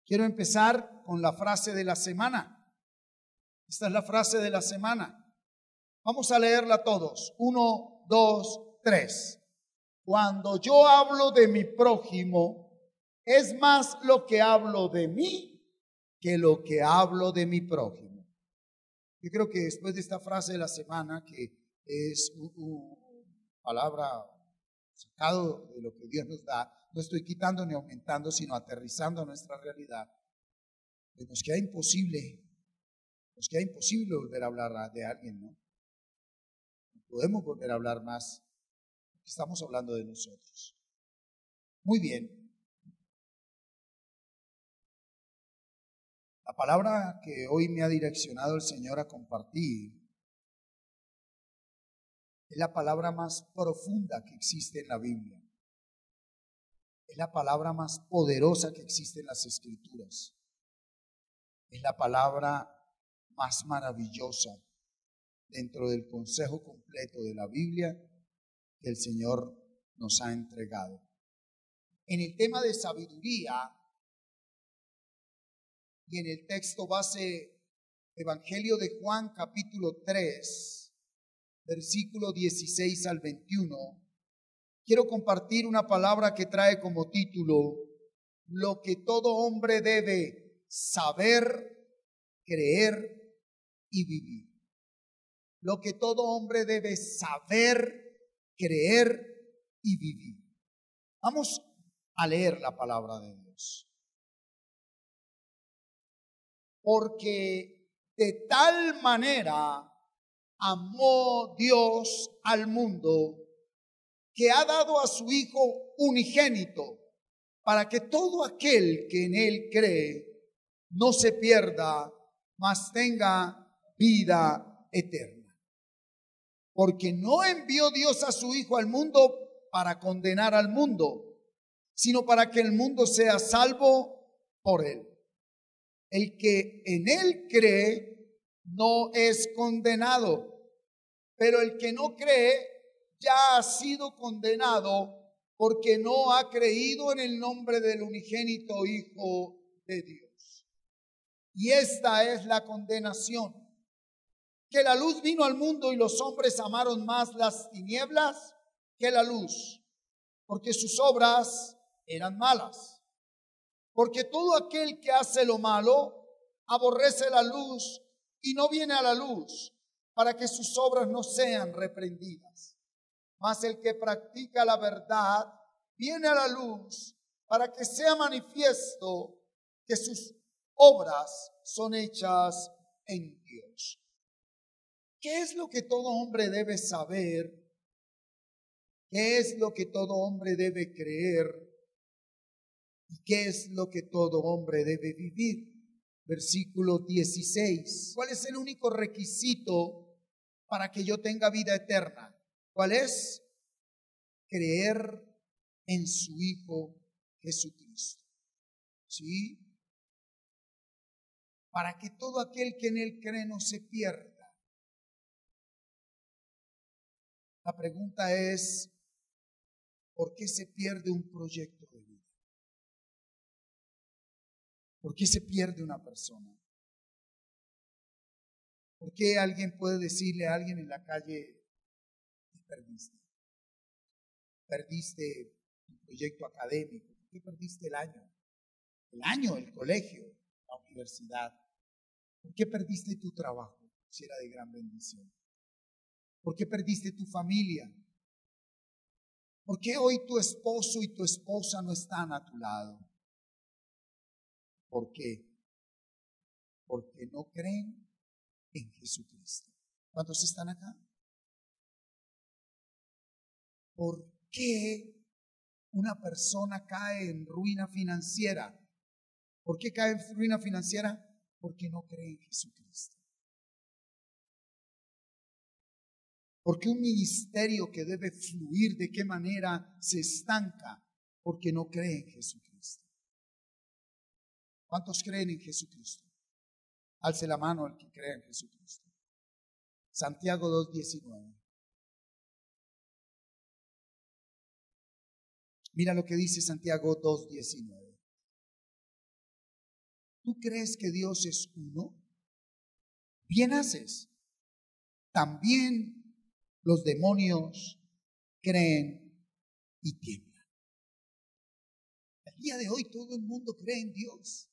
Quiero empezar con la frase de la semana. Esta es la frase de la semana. Vamos a leerla todos. 1, 2, 3. Cuando yo hablo de mi prójimo, es más lo que hablo de mí que lo que hablo de mi prójimo. Yo creo que después de esta frase de la semana, que es una palabra sacado de lo que Dios nos da, no estoy quitando ni aumentando, sino aterrizando nuestra realidad. Pues nos queda imposible volver a hablar de alguien, ¿no? No podemos volver a hablar más. Estamos hablando de nosotros. Muy bien. La palabra que hoy me ha direccionado el Señor a compartir es la palabra más profunda que existe en la Biblia. Es la palabra más poderosa que existe en las Escrituras. Es la palabra más maravillosa dentro del consejo completo de la Biblia que el Señor nos ha entregado. En el tema de sabiduría y en el texto base Evangelio de Juan capítulo 3, versículo 16 al 21, quiero compartir una palabra que trae como título: lo que todo hombre debe saber, creer y vivir. Lo que todo hombre debe saber, creer y vivir. Vamos a leer la palabra de Dios. Porque de tal manera amó Dios al mundo que ha dado a su Hijo unigénito, para que todo aquel que en Él cree no se pierda, mas tenga vida eterna. Porque no envió Dios a su Hijo al mundo para condenar al mundo, sino para que el mundo sea salvo por Él. El que en Él cree no es condenado, pero el que no cree ya ha sido condenado porque no ha creído en el nombre del unigénito Hijo de Dios. Y esta es la condenación: que la luz vino al mundo y los hombres amaron más las tinieblas que la luz, porque sus obras eran malas. Porque todo aquel que hace lo malo aborrece la luz y no viene a la luz, para que sus obras no sean reprendidas. Mas el que practica la verdad viene a la luz, para que sea manifiesto que sus obras son hechas en Dios. ¿Qué es lo que todo hombre debe saber? ¿Qué es lo que todo hombre debe creer? ¿Y qué es lo que todo hombre debe vivir? Versículo 16. ¿Cuál es el único requisito para que yo tenga vida eterna? ¿Cuál es? Creer en su Hijo Jesucristo. ¿Sí? Para que todo aquel que en Él cree no se pierda. La pregunta es: ¿por qué se pierde un proyecto de vida? ¿Por qué se pierde una persona? ¿Por qué alguien puede decirle a alguien en la calle: te perdiste? Perdiste tu proyecto académico. ¿Por qué perdiste el año? El colegio, la universidad. ¿Por qué perdiste tu trabajo? Si era de gran bendición. ¿Por qué perdiste tu familia? ¿Por qué hoy tu esposo y tu esposa no están a tu lado? ¿Por qué? Porque no creen en Jesucristo. ¿Cuántos están acá? ¿Por qué una persona cae en ruina financiera? ¿Por qué cae en ruina financiera? Porque no cree en Jesucristo. Porque un ministerio que debe fluir, ¿de qué manera se estanca? Porque no cree en Jesucristo. ¿Cuántos creen en Jesucristo? Alce la mano el que cree en Jesucristo. Santiago 2:19. Mira lo que dice Santiago 2:19. ¿Tú crees que Dios es uno? Bien haces. También los demonios creen y tiemblan. Al día de hoy todo el mundo cree en Dios.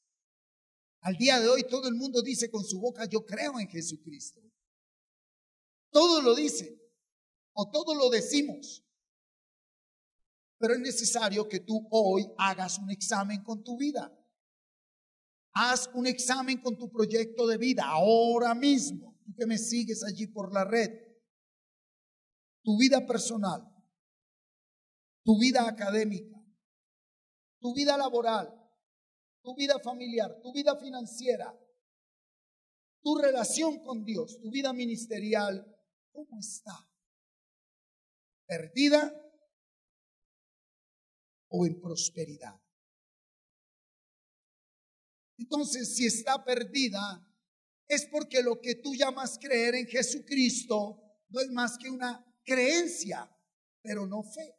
Al día de hoy todo el mundo dice con su boca, yo creo en Jesucristo. Todo lo dice o todo lo decimos. Pero es necesario que tú hoy hagas un examen con tu vida. Haz un examen con tu proyecto de vida ahora mismo. Tú que me sigues allí por la red. Tu vida personal, tu vida académica, tu vida laboral, tu vida familiar, tu vida financiera, tu relación con Dios, tu vida ministerial, ¿cómo está? ¿Perdida o en prosperidad? Entonces, si está perdida, es porque lo que tú llamas creer en Jesucristo no es más que una creencia, pero no fe.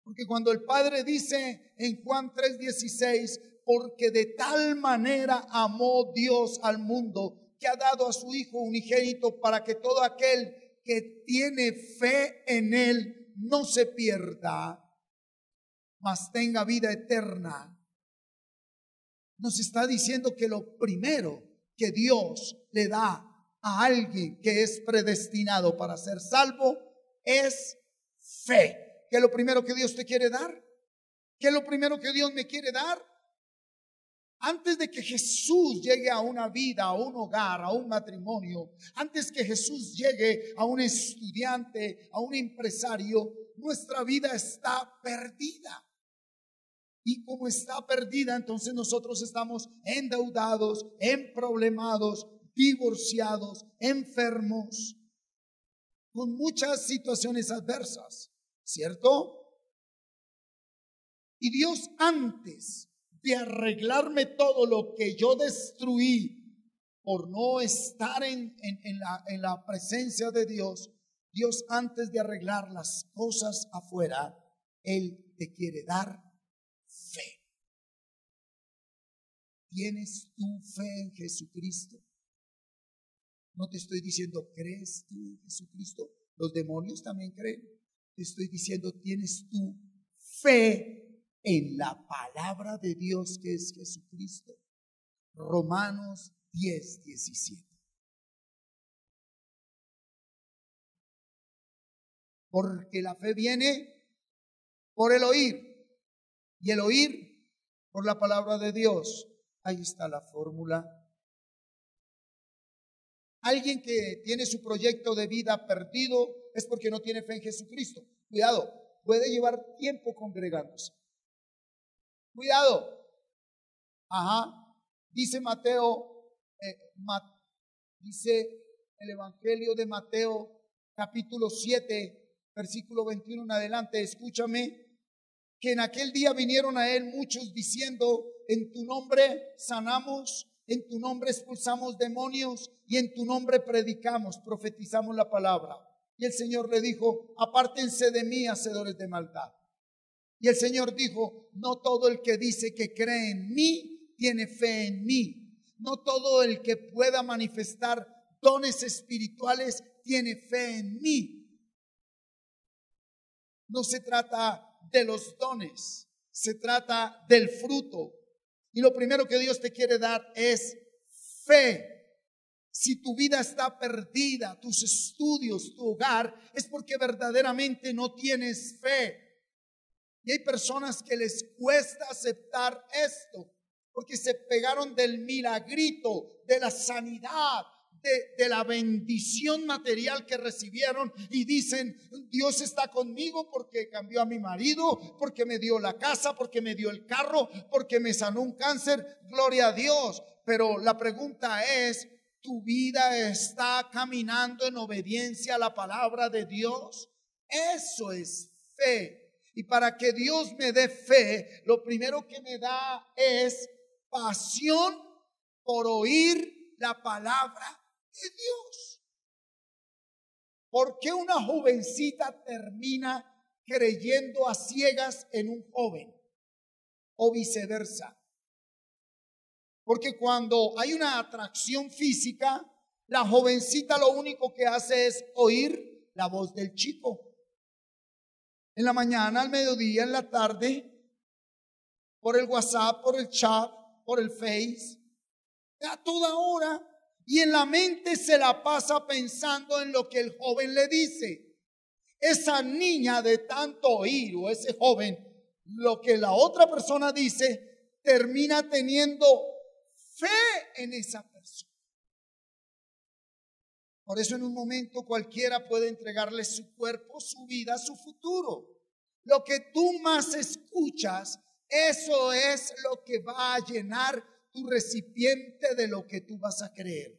Porque cuando el Padre dice en Juan 3:16, porque de tal manera amó Dios al mundo, que ha dado a su Hijo unigénito para que todo aquel que tiene fe en Él no se pierda, mas tenga vida eterna. Nos está diciendo que lo primero que Dios le da a alguien que es predestinado para ser salvo es fe. ¿Qué es lo primero que Dios te quiere dar? ¿Qué es lo primero que Dios me quiere dar? Antes de que Jesús llegue a una vida, a un hogar, a un matrimonio, antes que Jesús llegue a un estudiante, a un empresario, nuestra vida está perdida. Y como está perdida, entonces nosotros estamos endeudados, emproblemados, divorciados, enfermos, con muchas situaciones adversas, ¿cierto? Y Dios, antes de arreglarme todo lo que yo destruí por no estar en la presencia de Dios, Dios, antes de arreglar las cosas afuera, Él te quiere dar fe. ¿Tienes tu fe en Jesucristo? No te estoy diciendo, ¿crees tú en Jesucristo? Los demonios también creen. Te estoy diciendo, ¿tienes tu fe en la palabra de Dios que es Jesucristo? Romanos 10:17. Porque la fe viene por el oír, y el oír por la palabra de Dios. Ahí está la fórmula. Alguien que tiene su proyecto de vida perdido es porque no tiene fe en Jesucristo. Cuidado, puede llevar tiempo congregándose. Cuidado. Dice Mateo, dice el Evangelio de Mateo, capítulo 7, versículo 21 en adelante. Escúchame. Que en aquel día vinieron a él muchos diciendo, en tu nombre sanamos, en tu nombre expulsamos demonios y en tu nombre predicamos, profetizamos la palabra. Y el Señor le dijo, apártense de mí, hacedores de maldad. Y el Señor dijo, no todo el que dice que cree en mí tiene fe en mí. No todo el que pueda manifestar dones espirituales tiene fe en mí. No se trata de los dones, se trata del fruto. Y lo primero que Dios te quiere dar es fe. Si tu vida está perdida, tus estudios, tu hogar, es porque verdaderamente no tienes fe. Y hay personas que les cuesta aceptar esto, porque se pegaron del milagrito, de la sanidad, de la bendición material que recibieron y dicen, Dios está conmigo porque cambió a mi marido, porque me dio la casa, porque me dio el carro, porque me sanó un cáncer, gloria a Dios. Pero la pregunta es, ¿tu vida está caminando en obediencia a la palabra de Dios? Eso es fe. Y para que Dios me dé fe, lo primero que me da es pasión por oír la palabra de Dios. ¿Por qué una jovencita termina creyendo a ciegas en un joven? O viceversa. Porque cuando hay una atracción física, la jovencita lo único que hace es oír la voz del chico. En la mañana, al mediodía, en la tarde, por el WhatsApp, por el chat, por el Face, a toda hora. Y en la mente se la pasa pensando en lo que el joven le dice. Esa niña de tanto oír, o ese joven, lo que la otra persona dice, termina teniendo fe en esa persona. Por eso en un momento cualquiera puede entregarle su cuerpo, su vida, su futuro. Lo que tú más escuchas, eso es lo que va a llenar tu recipiente de lo que tú vas a creer.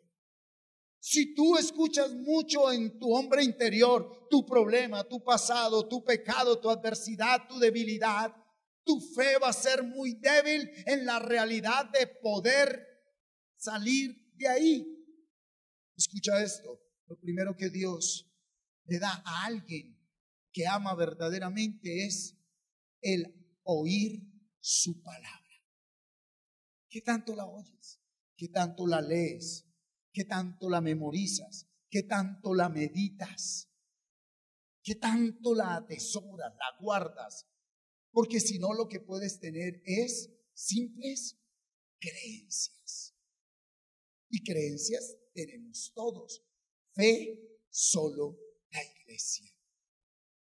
Si tú escuchas mucho en tu hombre interior, tu problema, tu pasado, tu pecado, tu adversidad, tu debilidad, tu fe va a ser muy débil en la realidad de poder salir de ahí. Escucha esto, lo primero que Dios le da a alguien que ama verdaderamente es el oír su palabra. ¿Qué tanto la oyes? ¿Qué tanto la lees? ¿Qué tanto la memorizas? ¿Qué tanto la meditas? ¿Qué tanto la atesoras, la guardas? Porque si no, lo que puedes tener es simples creencias. Y creencias tenemos todos. Fe solo la iglesia.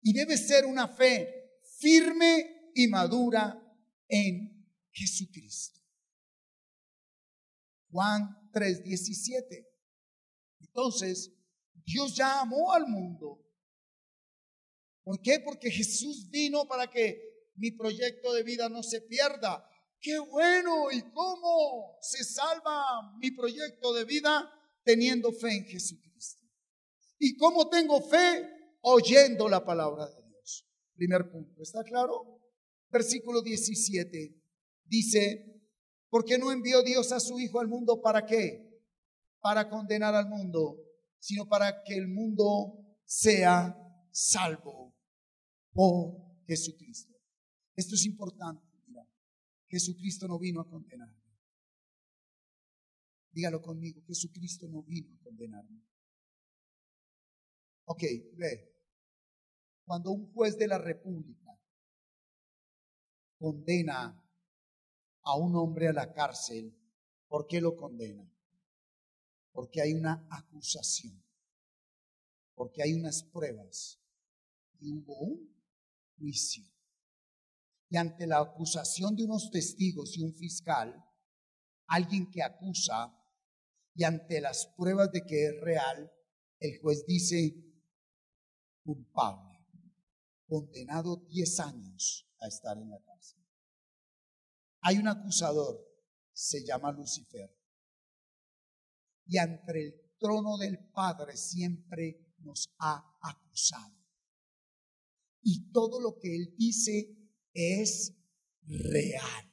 Y debe ser una fe firme y madura en Jesucristo. Juan 3:17. Entonces, Dios ya amó al mundo. ¿Por qué? Porque Jesús vino para que mi proyecto de vida no se pierda. ¡Qué bueno! ¿Y cómo se salva mi proyecto de vida? Teniendo fe en Jesucristo. ¿Y cómo tengo fe? Oyendo la palabra de Dios. Primer punto, ¿está claro? Versículo 17 dice: ¿por qué no envió Dios a su Hijo al mundo? ¿Para qué? Para condenar al mundo, sino para que el mundo sea salvo por Jesucristo. Esto es importante. Mira, Jesucristo no vino a condenarme. Dígalo conmigo, Jesucristo no vino a condenarme. Ok, ve. Cuando un juez de la República condena a un hombre a la cárcel, ¿por qué lo condena? Porque hay una acusación, porque hay unas pruebas y hubo un juicio. Y ante la acusación de unos testigos y un fiscal, alguien que acusa, y ante las pruebas de que es real, el juez dice: culpable, condenado 10 años a estar en la cárcel. Hay un acusador, se llama Lucifer. Y ante el trono del Padre siempre nos ha acusado. Y todo lo que él dice es real.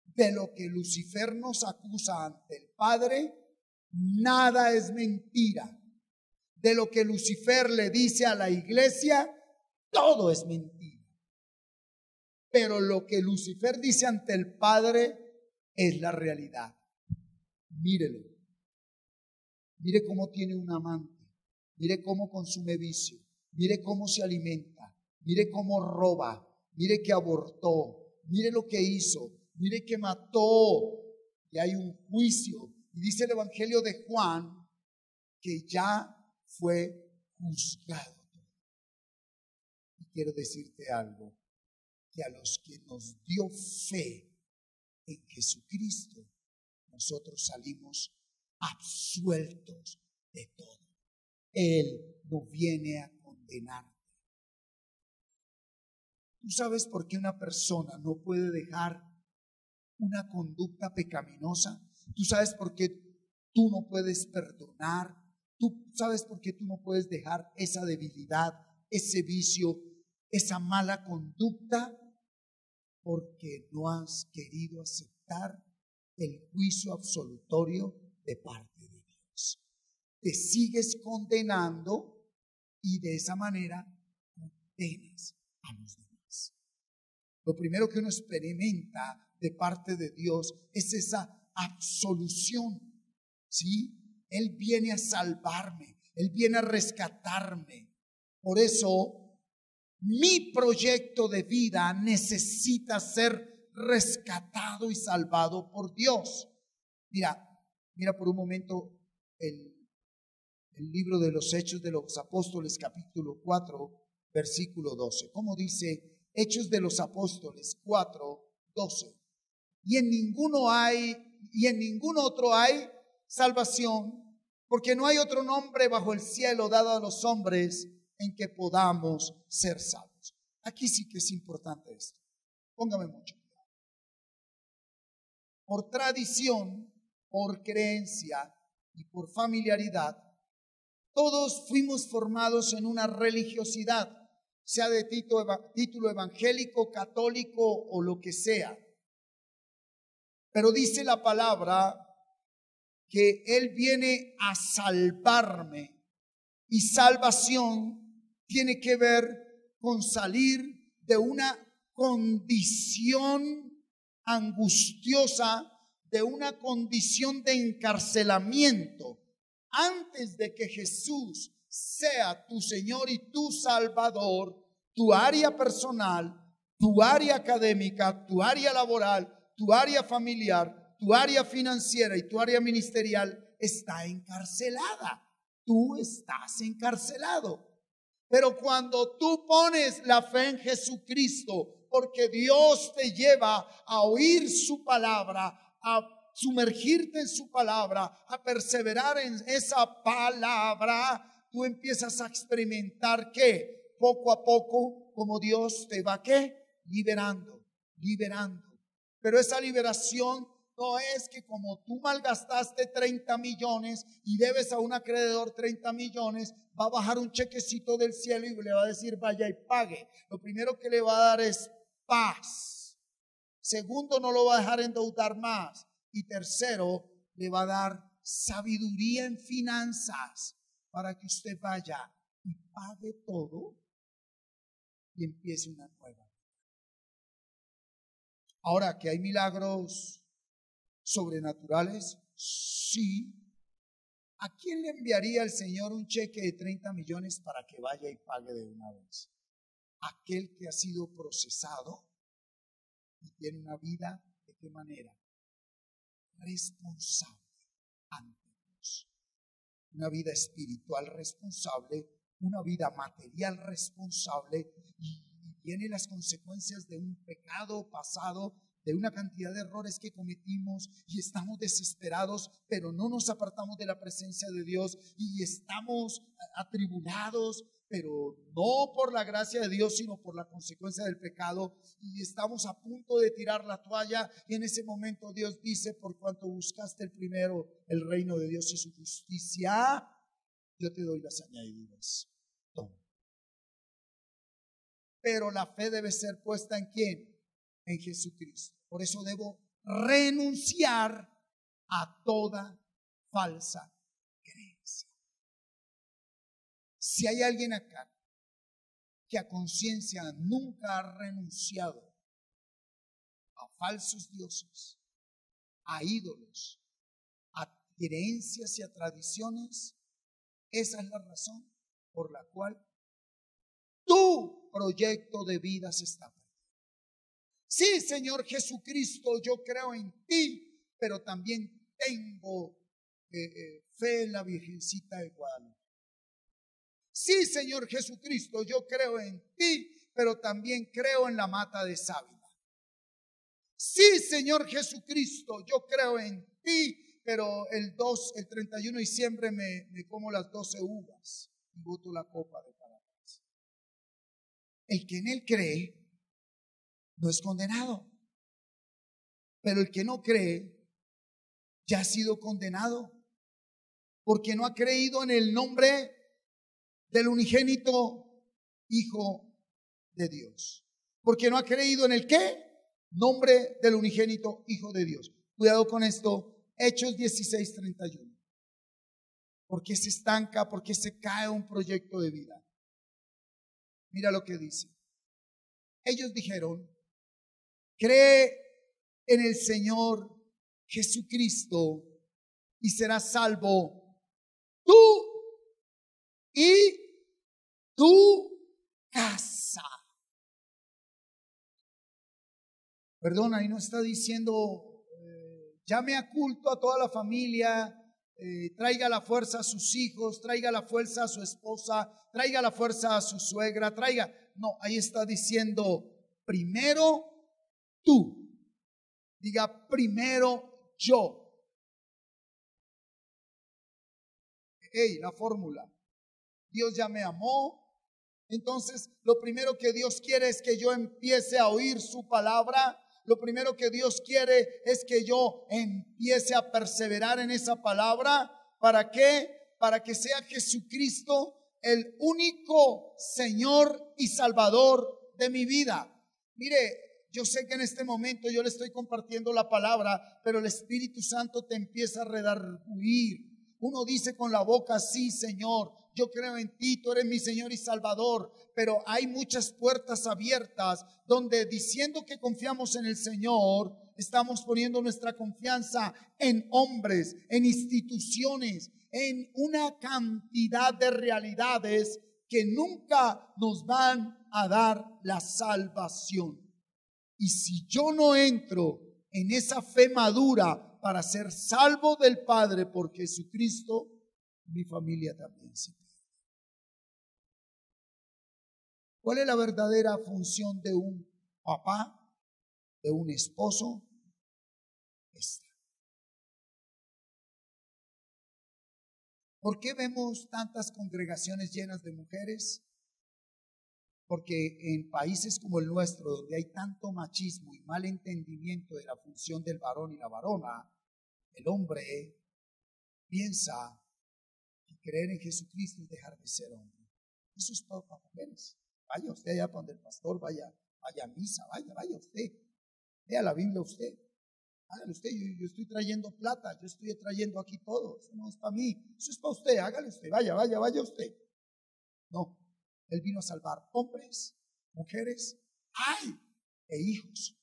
De lo que Lucifer nos acusa ante el Padre, nada es mentira. De lo que Lucifer le dice a la iglesia, todo es mentira. Pero lo que Lucifer dice ante el Padre es la realidad. Mírelo. Mire cómo tiene un amante. Mire cómo consume vicio. Mire cómo se alimenta. Mire cómo roba. Mire que abortó. Mire lo que hizo. Mire que mató. Y hay un juicio. Y dice el Evangelio de Juan que ya fue juzgado. Y quiero decirte algo. Que a los que nos dio fe en Jesucristo, nosotros salimos absueltos de todo. Él no viene a condenarte. ¿Tú sabes por qué una persona no puede dejar una conducta pecaminosa? ¿Tú sabes por qué tú no puedes perdonar? ¿Tú sabes por qué tú no puedes dejar esa debilidad, ese vicio, esa mala conducta? Porque no has querido aceptar el juicio absolutorio de parte de Dios. Te sigues condenando y de esa manera condenas a los demás. Lo primero que uno experimenta de parte de Dios es esa absolución, ¿sí? Él viene a salvarme, Él viene a rescatarme. Por eso, mi proyecto de vida necesita ser rescatado y salvado por Dios. Mira por un momento el libro de los Hechos de los Apóstoles, capítulo 4, versículo 12. ¿Cómo dice Hechos de los Apóstoles 4, 12? Y en ninguno otro hay salvación, porque no hay otro nombre bajo el cielo dado a los hombres en que podamos ser salvos. Aquí sí que es importante esto. Póngame mucho cuidado. Por tradición, por creencia y por familiaridad, todos fuimos formados en una religiosidad, sea de título evangélico, católico o lo que sea. Pero dice la palabra que Él viene a salvarme, y salvación tiene que ver con salir de una condición angustiosa, de una condición de encarcelamiento. Antes de que Jesús sea tu Señor y tu Salvador, tu área personal, tu área académica, tu área laboral, tu área familiar, tu área financiera y tu área ministerial está encarcelada. Tú estás encarcelado. Pero cuando tú pones la fe en Jesucristo, porque Dios te lleva a oír su palabra, a sumergirte en su palabra, a perseverar en esa palabra, tú empiezas a experimentar que poco a poco, como Dios te va liberando. Pero esa liberación no es que como tú malgastaste 30 millones y debes a un acreedor 30 millones, va a bajar un chequecito del cielo y le va a decir vaya y pague. Lo primero que le va a dar es paz. Segundo, no lo va a dejar endeudar más. Y tercero, le va a dar sabiduría en finanzas para que usted vaya y pague todo y empiece una nueva. Ahora, que hay milagros sobrenaturales, sí. ¿A quién le enviaría el Señor un cheque de 30 millones para que vaya y pague de una vez? Aquel que ha sido procesado y tiene una vida, ¿de qué manera? Responsable ante Dios. Una vida espiritual responsable, una vida material responsable, y tiene las consecuencias de un pecado pasado, de una cantidad de errores que cometimos y estamos desesperados, pero no nos apartamos de la presencia de Dios y estamos atribulados, pero no por la gracia de Dios, sino por la consecuencia del pecado, y estamos a punto de tirar la toalla, y en ese momento Dios dice: por cuanto buscaste el primero el reino de Dios y su justicia, yo te doy las añadiduras. Toma. Pero la fe debe ser puesta ¿en quién? En Jesucristo. Por eso debo renunciar a toda falsa creencia. Si hay alguien acá que a conciencia nunca ha renunciado a falsos dioses, a ídolos, a creencias y a tradiciones, esa es la razón por la cual tu proyecto de vida se está perdiendo. Sí, Señor Jesucristo, yo creo en ti, pero también tengo fe en la Virgencita de Guadalupe. Sí, Señor Jesucristo, yo creo en ti, pero también creo en la mata de sábila. Sí, Señor Jesucristo, yo creo en ti, pero el 31 de diciembre me como las 12 uvas y boto la copa de Paracas. El que en él cree no es condenado, pero el que no cree ya ha sido condenado, porque no ha creído en el nombre del unigénito Hijo de Dios. Porque no ha creído en el ¿qué? Nombre del unigénito Hijo de Dios. Cuidado con esto. Hechos 16:31. ¿Por qué se estanca? ¿Por qué se cae un proyecto de vida? Mira lo que dice. Ellos dijeron: cree en el Señor Jesucristo y serás salvo tú y tu casa. Perdón, ahí no está diciendo llame a culto a toda la familia, traiga la fuerza a sus hijos, traiga la fuerza a su esposa, traiga la fuerza a su suegra, traiga. No, ahí está diciendo primero tú. Diga primero yo. La fórmula. Dios ya me amó. Entonces, lo primero que Dios quiere es que yo empiece a oír su palabra. Lo primero que Dios quiere es que yo empiece a perseverar en esa palabra. ¿Para qué? Para que sea Jesucristo el único Señor y Salvador de mi vida. Mire, yo sé que en este momento yo le estoy compartiendo la palabra, pero el Espíritu Santo te empieza a redarguir. Uno dice con la boca, sí, Señor, yo creo en ti, tú eres mi Señor y Salvador, pero hay muchas puertas abiertas donde diciendo que confiamos en el Señor, estamos poniendo nuestra confianza en hombres, en instituciones, en una cantidad de realidades que nunca nos van a dar la salvación. Y si yo no entro en esa fe madura para ser salvo del Padre por Jesucristo, mi familia también se pierde. ¿Cuál es la verdadera función de un papá, de un esposo? Esta. ¿Por qué vemos tantas congregaciones llenas de mujeres? Porque en países como el nuestro, donde hay tanto machismo y mal entendimiento de la función del varón y la varona, el hombre piensa que creer en Jesucristo es dejar de ser hombre. Eso es para mujeres. Vaya usted allá donde el pastor, vaya a misa, vaya usted. Lea la Biblia usted. Hágale usted, yo estoy trayendo plata, yo estoy trayendo aquí todo. Eso no es para mí, eso es para usted, hágale usted, vaya usted. No, Él vino a salvar hombres, mujeres, e hijos.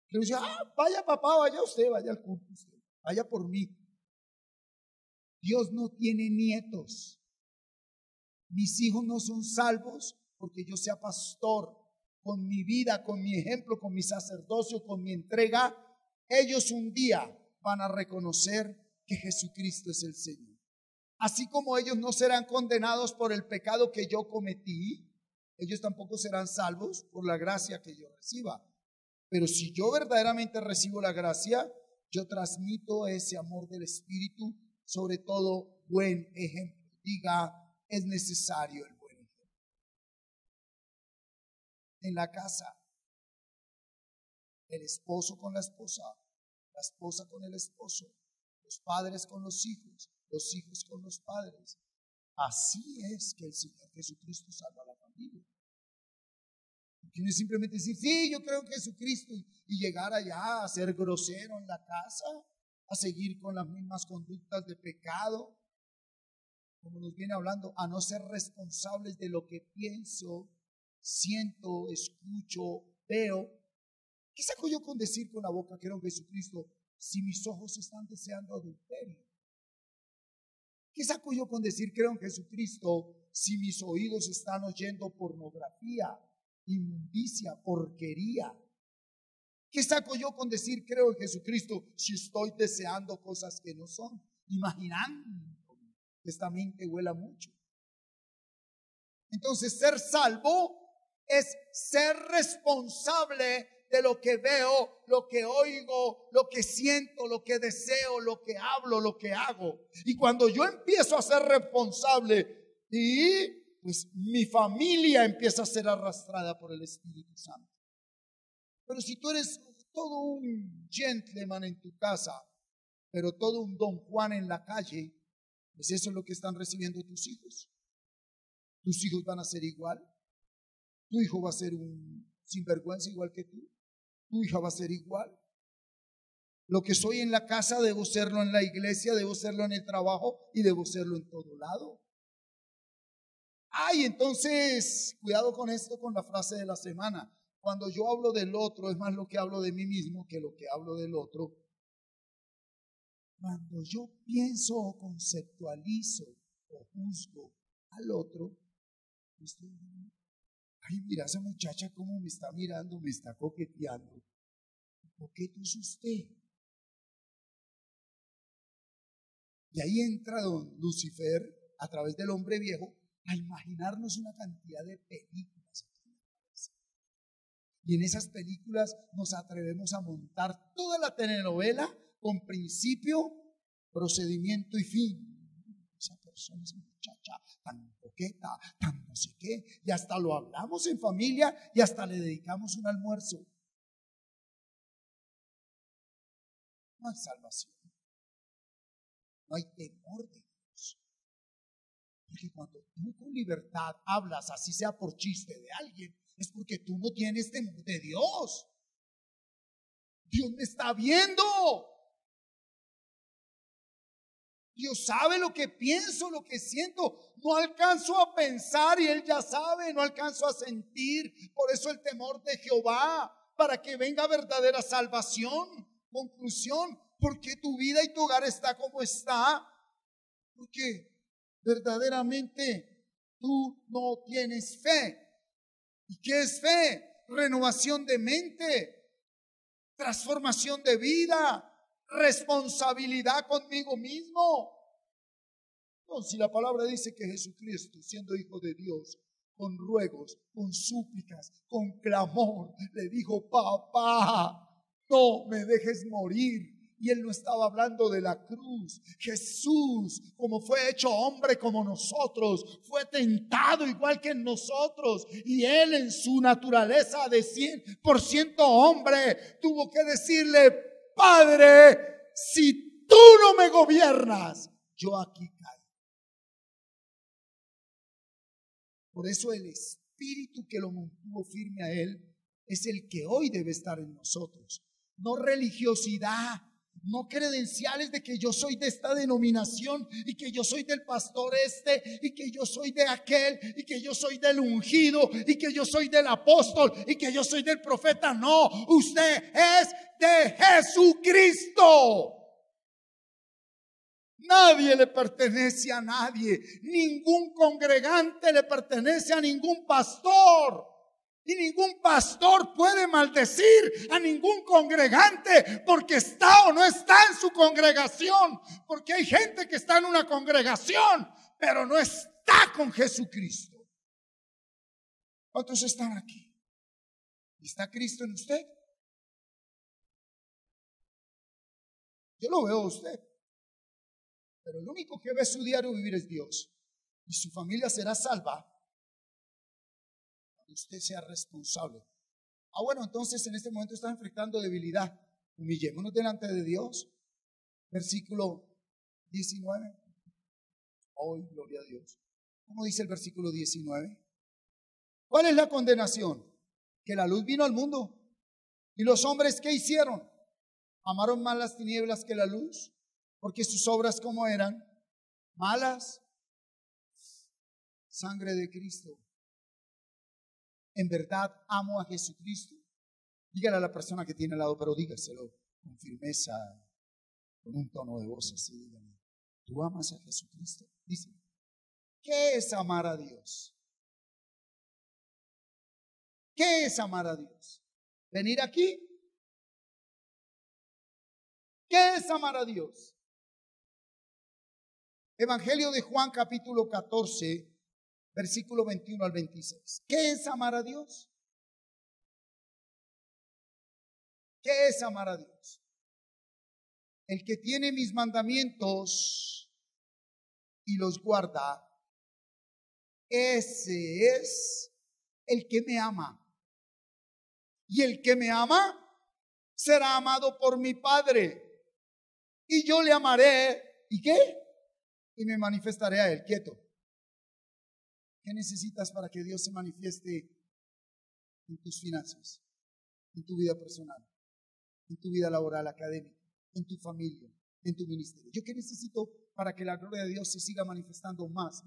Que dice, vaya papá, vaya usted, vaya al culto usted, vaya por mí. Dios no tiene nietos. Mis hijos no son salvos porque yo sea pastor. Con mi vida, con mi ejemplo, con mi sacerdocio, con mi entrega, ellos un día van a reconocer que Jesucristo es el Señor. Así como ellos no serán condenados por el pecado que yo cometí, ellos tampoco serán salvos por la gracia que yo reciba. Pero si yo verdaderamente recibo la gracia, yo transmito ese amor del Espíritu, sobre todo buen ejemplo. Diga, es necesario el buen ejemplo. En la casa, el esposo con la esposa con el esposo, los padres con los hijos con los padres. Así es que el Señor Jesucristo salva a la familia. No es simplemente decir, sí, yo creo en Jesucristo y llegar allá a ser grosero en la casa, a seguir con las mismas conductas de pecado, como nos viene hablando, a no ser responsables de lo que pienso, siento, escucho, veo. ¿Qué saco yo con decir con la boca creo en Jesucristo si mis ojos están deseando adulterio? ¿Qué saco yo con decir creo en Jesucristo si mis oídos están oyendo pornografía, inmundicia, porquería? ¿Qué saco yo con decir creo en Jesucristo si estoy deseando cosas que no son? Imaginando que esta mente huela mucho. Entonces, ser salvo es ser responsable de lo que veo, lo que oigo, lo que siento, lo que deseo, lo que hablo, lo que hago. Y cuando yo empiezo a ser responsable y pues mi familia empieza a ser arrastrada por el Espíritu Santo. Pero si tú eres todo un gentleman en tu casa, pero todo un Don Juan en la calle, pues eso es lo que están recibiendo tus hijos. Tus hijos van a ser igual. Tu hijo va a ser un sinvergüenza igual que tú. Tu hija va a ser igual. Lo que soy en la casa debo serlo en la iglesia, debo serlo en el trabajo y debo serlo en todo lado. Entonces, cuidado con esto, con la frase de la semana. Cuando yo hablo del otro, es más lo que hablo de mí mismo que lo que hablo del otro. Cuando yo pienso o conceptualizo o juzgo al otro, estoy diciendo, ay, mira esa muchacha cómo me está mirando, me está coqueteando. ¿Coqueto es usted? Y ahí entra don Lucifer a través del hombre viejo a imaginarnos una cantidad de películas. Y en esas películas nos atrevemos a montar toda la telenovela con principio, procedimiento y fin. Esa persona, esa muchacha tan coqueta, tan no sé qué, y hasta lo hablamos en familia y hasta le dedicamos un almuerzo. No hay salvación, no hay temor de Dios. Porque cuando tú con libertad hablas, así sea por chiste de alguien, es porque tú no tienes temor de Dios. Dios me está viendo. Dios sabe lo que pienso, lo que siento. No alcanzo a pensar y Él ya sabe. No alcanzo a sentir. Por eso el temor de Jehová, para que venga verdadera salvación. Conclusión, ¿por qué tu vida y tu hogar está como está? Porque verdaderamente tú no tienes fe. ¿Y qué es fe? Renovación de mente, transformación de vida, responsabilidad conmigo mismo. Entonces, si la palabra dice que Jesucristo, siendo hijo de Dios, con ruegos, con súplicas, con clamor, le dijo: papá, no me dejes morir. Y Él no estaba hablando de la cruz. Jesús, como fue hecho hombre como nosotros, fue tentado igual que nosotros. Y Él en su naturaleza de 100% hombre, tuvo que decirle: Padre, si tú no me gobiernas, yo aquí caigo. Por eso el espíritu que lo mantuvo firme a Él es el que hoy debe estar en nosotros. No religiosidad, no credenciales de que yo soy de esta denominación y que yo soy del pastor y que yo soy de aquel y que yo soy del ungido y que yo soy del apóstol y que yo soy del profeta. No, usted es de Jesucristo. Nadie le pertenece a nadie. Ningún congregante le pertenece a ningún pastor. Y ningún pastor puede maldecir a ningún congregante porque está o no está en su congregación. Porque hay gente que está en una congregación, pero no está con Jesucristo. ¿Cuántos están aquí? ¿Está Cristo en usted? Yo lo veo a usted. Pero el único que ve su diario vivir es Dios. Y su familia será salva cuando usted sea responsable. Bueno, entonces en este momento está enfrentando debilidad. Humillémonos delante de Dios. Versículo 19. Hoy, gloria a Dios. ¿Cómo dice el versículo 19? ¿Cuál es la condenación? Que la luz vino al mundo. ¿Y los hombres qué hicieron? Amaron más las tinieblas que la luz, porque sus obras, ¿cómo eran? Malas. Sangre de Cristo. En verdad amo a Jesucristo. Dígale a la persona que tiene al lado, pero dígaselo con firmeza, con un tono de voz así. Dígale: ¿tú amas a Jesucristo? Dice: ¿qué es amar a Dios? ¿Qué es amar a Dios? ¿Venir aquí? ¿Qué es amar a Dios? Evangelio de Juan, capítulo 14, versículo 21 al 26. ¿Qué es amar a Dios? ¿Qué es amar a Dios? El que tiene mis mandamientos y los guarda, ese es el que me ama. Y el que me ama será amado por mi Padre. Y yo le amaré. ¿Y qué? Y me manifestaré a Él. Quieto. ¿Qué necesitas para que Dios se manifieste en tus finanzas, en tu vida personal, en tu vida laboral, académica, en tu familia, en tu ministerio? ¿Yo qué necesito para que la gloria de Dios se siga manifestando más?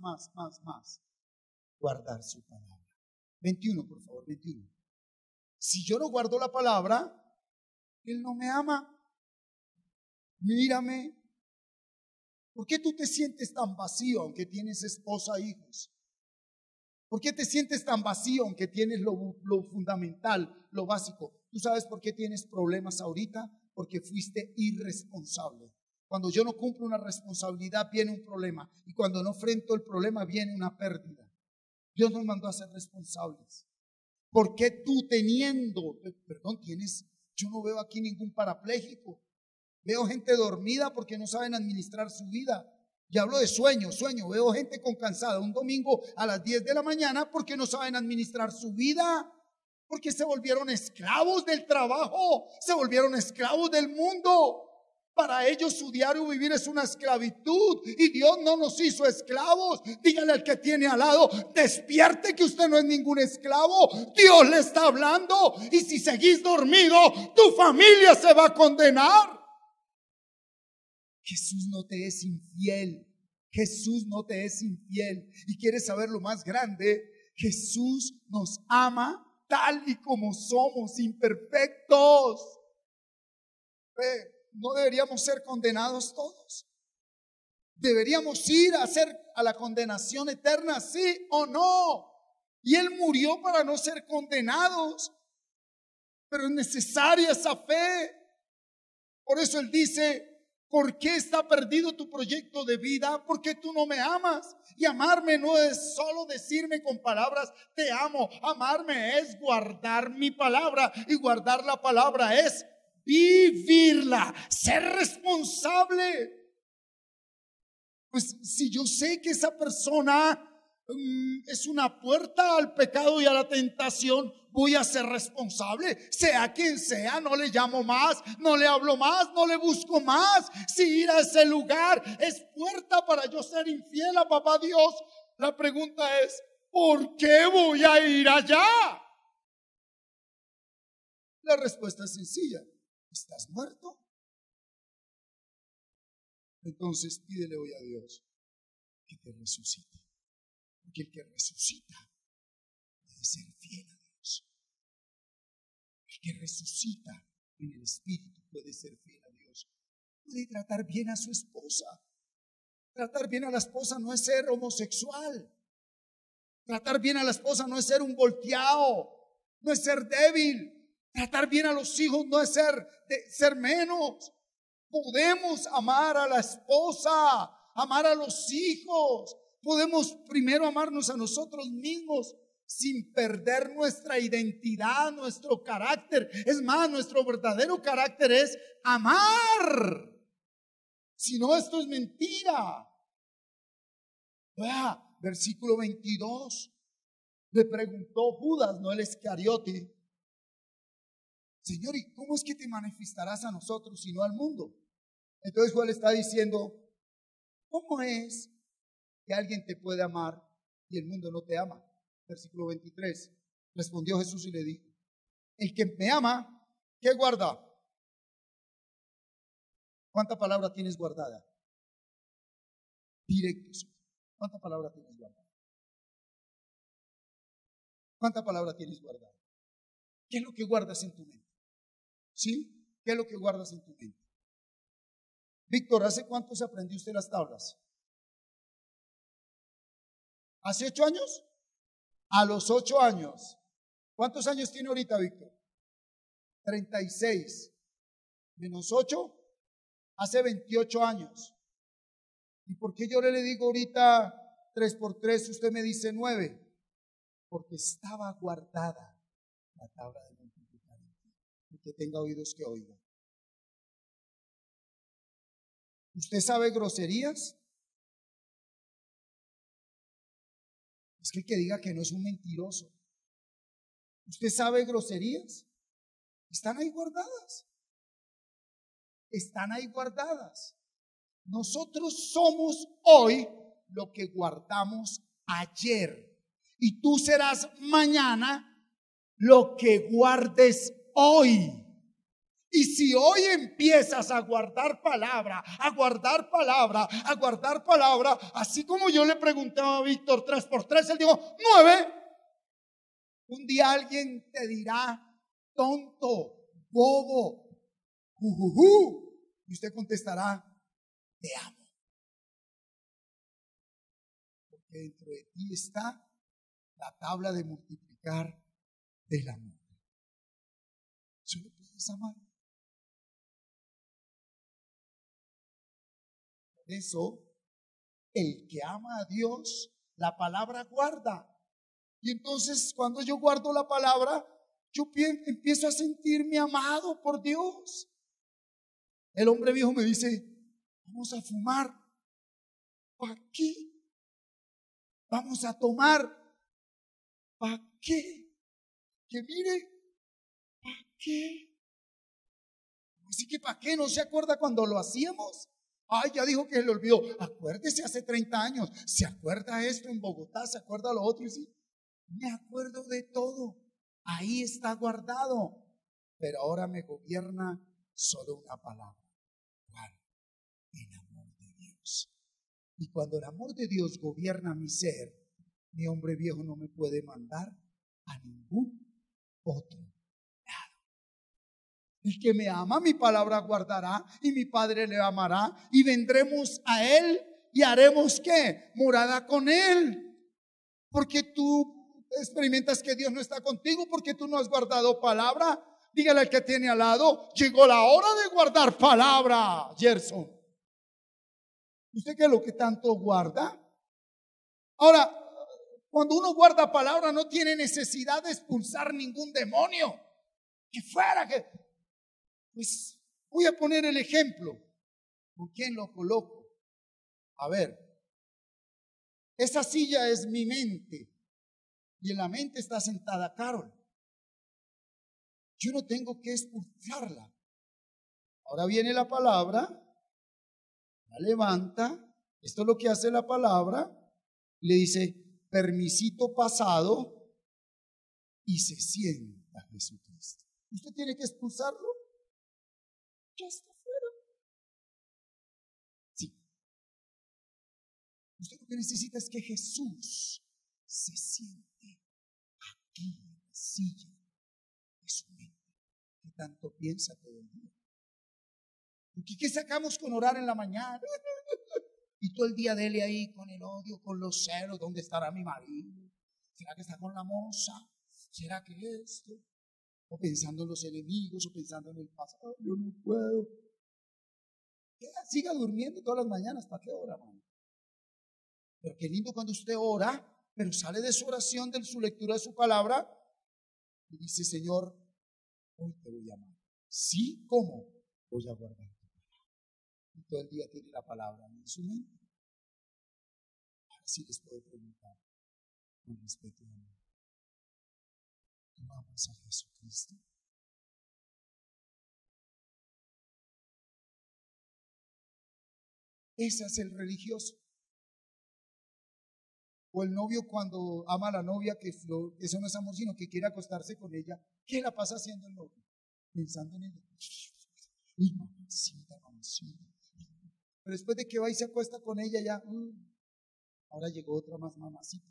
Guardar su palabra. 21, por favor, 21. Si yo no guardo la palabra, Él no me ama. Mírame. ¿Por qué tú te sientes tan vacío aunque tienes esposa e hijos? ¿Por qué te sientes tan vacío aunque tienes lo fundamental, lo básico? ¿Tú sabes por qué tienes problemas ahorita? Porque fuiste irresponsable. Cuando yo no cumplo una responsabilidad viene un problema, y cuando no enfrento el problema viene una pérdida. Dios nos mandó a ser responsables. ¿Por qué tú yo no veo aquí ningún parapléjico? Veo gente dormida porque no saben administrar su vida. Y hablo de sueño. Veo gente con cansada un domingo a las 10 de la mañana porque no saben administrar su vida. Porque se volvieron esclavos del trabajo, se volvieron esclavos del mundo. Para ellos su diario vivir es una esclavitud, y Dios no nos hizo esclavos. Dígale al que tiene al lado: despierte, que usted no es ningún esclavo. Dios le está hablando, y si seguís dormido, tu familia se va a condenar. Jesús no te es infiel. Jesús no te es infiel. ¿Y quieres saber lo más grande? Jesús nos ama tal y como somos, imperfectos. ¿No deberíamos ser condenados todos? ¿Deberíamos ir a la condenación eterna, sí o no? Y Él murió para no ser condenados, pero es necesaria esa fe. Por eso Él dice: ¿por qué está perdido tu proyecto de vida? Porque tú no me amas. Y amarme no es solo decirme con palabras te amo. Amarme es guardar mi palabra, y guardar la palabra es vivirla, ser responsable. Pues si yo sé que esa persona es una puerta al pecado y a la tentación, voy a ser responsable, sea quien sea. No le llamo más, no le hablo más, no le busco más. Si ir a ese lugar es puerta para yo ser infiel a papá Dios, la pregunta es: ¿por qué voy a ir allá? La respuesta es sencilla: ¿estás muerto? Entonces pídele hoy a Dios que te resucite, porque el que resucita puede ser fiel a Dios. El que resucita en el Espíritu puede ser fiel a Dios. Puede tratar bien a su esposa. Tratar bien a la esposa no es ser homosexual. Tratar bien a la esposa no es ser un volteado, no es ser débil. Tratar bien a los hijos no es ser menos. Podemos amar a la esposa, amar a los hijos. Podemos primero amarnos a nosotros mismos sin perder nuestra identidad, nuestro carácter. Es más, nuestro verdadero carácter es amar. Si no, esto es mentira. Vea, versículo 22. Le preguntó Judas, no el Iscariote: Señor, ¿y cómo es que te manifestarás a nosotros y no al mundo? Entonces Juan le está diciendo: ¿cómo es que alguien te puede amar y el mundo no te ama? Versículo 23. Respondió Jesús y le dijo: el que me ama, ¿qué guarda? ¿Cuánta palabra tienes guardada? Directos. ¿Cuánta palabra tienes guardada? ¿Cuánta palabra tienes guardada? ¿Qué es lo que guardas en tu mente? ¿Sí? ¿Qué es lo que guardas en tu mente? Víctor, ¿hace cuánto se aprendió usted las tablas? ¿Hace 8 años? A los 8 años. ¿Cuántos años tiene ahorita, Víctor? 36. Menos 8, hace 28 años. ¿Y por qué yo le digo ahorita 3 por 3? Usted me dice 9. Porque estaba guardada la tabla de multiplicar. El que tenga oídos que oiga. ¿Usted sabe groserías? Es que el que diga que no es un mentiroso. ¿Usted sabe groserías? Están ahí guardadas. Están ahí guardadas. Nosotros somos hoy lo que guardamos ayer. Y tú serás mañana lo que guardes hoy. Y si hoy empiezas a guardar palabra, a guardar palabra, a guardar palabra, así como yo le preguntaba a Víctor 3 por 3, él dijo 9. Un día alguien te dirá: tonto, bobo, jujujú. Y usted contestará, te amo. Porque dentro de ti está la tabla de multiplicar del amor. Solo puedes amar. Por eso, el que ama a Dios, la palabra guarda. Y entonces, cuando yo guardo la palabra, yo empiezo a sentirme amado por Dios. El hombre viejo me dice, vamos a fumar. ¿Para qué? Vamos a tomar. ¿Para qué? Que mire, ¿para qué? Así que ¿para qué? ¿No se acuerda cuando lo hacíamos? Ay, ya dijo que se le olvidó. Acuérdese hace 30 años. ¿Se acuerda esto en Bogotá? ¿Se acuerda lo otro? Y sí, me acuerdo de todo. Ahí está guardado. Pero ahora me gobierna solo una palabra. ¿Cuál? El amor de Dios. Y cuando el amor de Dios gobierna mi ser, mi hombre viejo no me puede mandar a ningún otro lado. El que me ama, mi palabra guardará, y mi Padre le amará, y vendremos a él y haremos ¿qué? Morada con él. Porque tú experimentas que Dios no está contigo, porque tú no has guardado palabra. Dígale al que tiene al lado, llegó la hora de guardar palabra, Gerson. ¿Usted qué es lo que tanto guarda? Ahora, cuando uno guarda palabra, no tiene necesidad de expulsar ningún demonio. Que fuera que... Pues voy a poner el ejemplo. ¿Con quién lo coloco? A ver, esa silla es mi mente y en la mente está sentada Carol. Yo no tengo que expulsarla. Ahora viene la palabra, la levanta. Esto es lo que hace la palabra. Le dice, permisito pasado, y se sienta Jesucristo. ¿Usted tiene que expulsarlo? Ya está fuera. Sí. Usted lo que necesita es que Jesús se siente aquí en la silla de su mente, que tanto piensa todo el día. Porque ¿qué sacamos con orar en la mañana? Y todo el día dele ahí con el odio, con los celos. ¿Dónde estará mi marido? ¿Será que está con la moza? ¿Será que esto? O pensando en los enemigos, o pensando en el pasado. Yo no puedo. Siga durmiendo todas las mañanas. ¿Para qué ora, hermano? Pero qué lindo cuando usted ora, pero sale de su oración, de su lectura de su palabra, y dice, Señor, hoy te voy a amar. ¿Sí? ¿Cómo? Voy a guardar tu palabra. Y todo el día tiene la palabra en su mente. Ahora sí les puedo preguntar, con respeto y amor, ¿tú amas a Jesucristo? Ese es el religioso. O el novio cuando ama a la novia, que eso no es amor, sino que quiere acostarse con ella. ¿Qué la pasa haciendo el novio? Pensando en ella. Uy, mamacita, mamacita. Pero después de que va y se acuesta con ella, ya, ahora llegó otra más mamacita.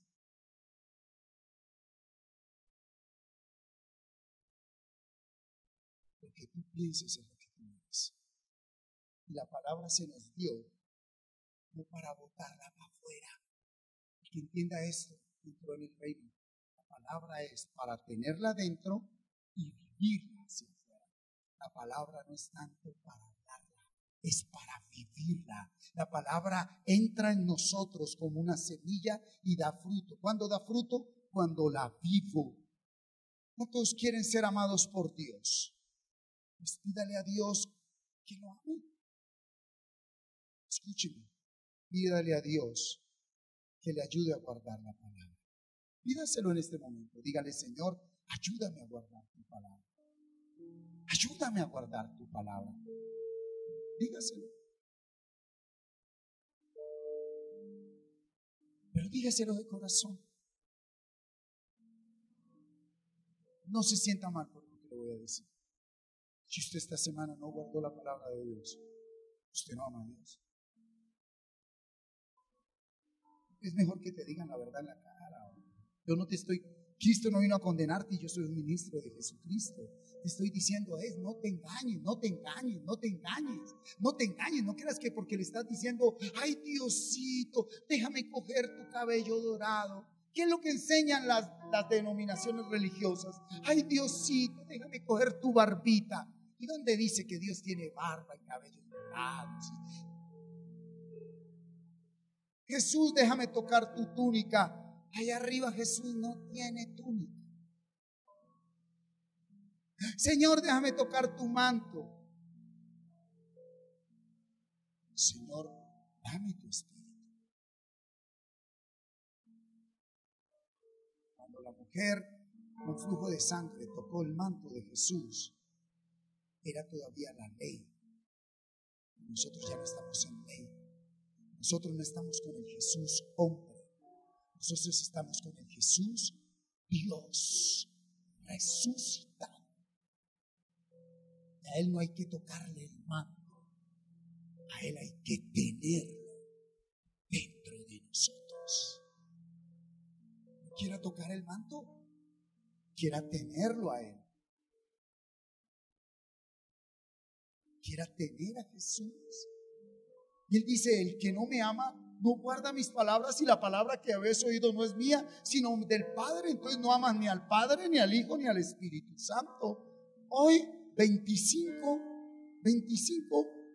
Lo que tú pienses es lo que tú eres. Y la palabra se nos dio no para botarla para afuera. El que entienda esto, entró en el reino. La palabra es para tenerla dentro y vivirla hacia afuera. La palabra no es tanto para hablarla, es para vivirla. La palabra entra en nosotros como una semilla y da fruto. ¿Cuándo da fruto? Cuando la vivo. No todos quieren ser amados por Dios. Pues pídale a Dios que lo ame. Escúcheme, pídale a Dios que le ayude a guardar la palabra. Pídaselo en este momento. Dígale, Señor, ayúdame a guardar tu palabra. Ayúdame a guardar tu palabra. Dígaselo. Pero dígaselo de corazón. No se sienta mal por lo que le voy a decir. Si usted esta semana no guardó la palabra de Dios, usted no ama a Dios. Es mejor que te digan la verdad en la cara. Yo no te estoy Cristo no vino a condenarte y yo soy un ministro de Jesucristo. Te estoy diciendo no te engañes, no te engañes, no te engañes, no te engañes. No creas que porque le estás diciendo, ay Diosito, déjame coger tu cabello dorado. ¿Qué es lo que enseñan las denominaciones religiosas? Ay Diosito, déjame coger tu barbita. ¿Y dónde dice que Dios tiene barba y cabello dorados? Jesús, déjame tocar tu túnica. Allá arriba Jesús no tiene túnica. Señor, déjame tocar tu manto. Señor, dame tu espíritu. Cuando la mujer con flujo de sangre tocó el manto de Jesús, era todavía la ley. Nosotros ya no estamos en ley. Nosotros no estamos con el Jesús hombre. Nosotros estamos con el Jesús Dios resucitado. A Él no hay que tocarle el manto. A Él hay que tenerlo dentro de nosotros. ¿No quiera tocar el manto? Quiera tenerlo a Él. Quiera tener a Jesús. Y Él dice, el que no me ama no guarda mis palabras, y la palabra que habéis oído no es mía, sino del Padre. Entonces no amas ni al Padre, ni al Hijo, ni al Espíritu Santo. Hoy 25